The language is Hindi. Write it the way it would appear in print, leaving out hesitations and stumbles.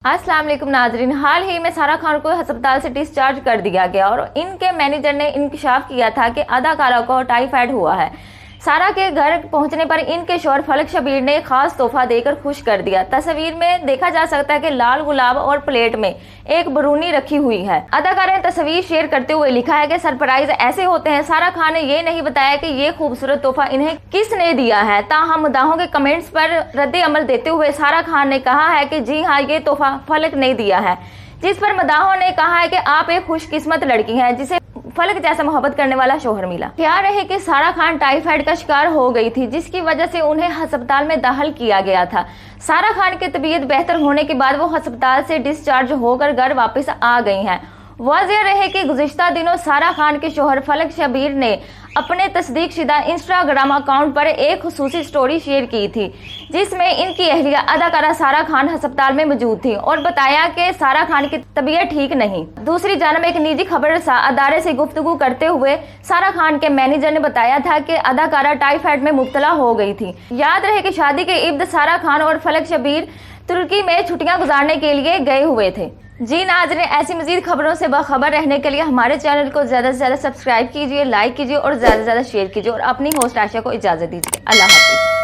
अस्सलाम वालेकुम नाजरीन। हाल ही में सारा खान को अस्पताल से डिस्चार्ज कर दिया गया और इनके मैनेजर ने इंकशाफ किया था कि अदाकारा को टाइफाइड हुआ है। सारा के घर पहुंचने पर इनके शौहर फलक शबीर ने खास तोहफा देकर खुश कर दिया। तस्वीर में देखा जा सकता है कि लाल गुलाब और प्लेट में एक बरूनी रखी हुई है। अदाकारा ने तस्वीर शेयर करते हुए लिखा है कि सरप्राइज ऐसे होते हैं। सारा खान ने ये नहीं बताया कि ये खूबसूरत तोहफा इन्हें किसने दिया है। ताहम मुद्दाहों के कमेंट्स पर रद्द अमल देते हुए सारा खान ने कहा है कि जी हाँ, ये तोहफा फलक ने दिया है। जिस पर मदाहों ने कहा है कि आप एक खुशकिस्मत लड़की हैं जिसे फलक जैसा मोहब्बत करने वाला शोहर मिला। क्या रहे कि सारा खान टाइफाइड का शिकार हो गई थी, जिसकी वजह से उन्हें अस्पताल में दाखिल किया गया था। सारा खान की तबीयत बेहतर होने के बाद वो अस्पताल से डिस्चार्ज होकर घर वापस आ गई हैं। वाज़ेह रहे कि गुज़िश्ता दिनों सारा खान के शोहर फलक शबीर ने अपने तस्दीकशुदा इंस्टाग्राम अकाउंट पर एक खुसूसी स्टोरी शेयर की थी, जिसमें इनकी अहलिया अदाकारा सारा खान अस्पताल में मौजूद थी और बताया कि सारा खान की तबीयत ठीक नहीं। दूसरी जानब एक निजी खबर अदारे से गुफ्तगू करते हुए सारा खान के मैनेजर ने बताया था कि अदाकारा टाइफाइड में मुब्तला हो गई थी। याद रहे कि शादी के इब्द सारा खान और फलक शबीर तुर्की में छुट्टियां गुजारने के लिए गए हुए थे। जी नाज़रीन, ऐसी मज़ीद खबरों से बाखबर रहने के लिए हमारे चैनल को ज़्यादा से ज़्यादा सब्सक्राइब कीजिए, लाइक कीजिए और ज़्यादा से ज़्यादा शेयर कीजिए और अपनी होस्ट आयशा को इजाज़त दीजिए। अल्लाह हाफ़िज़।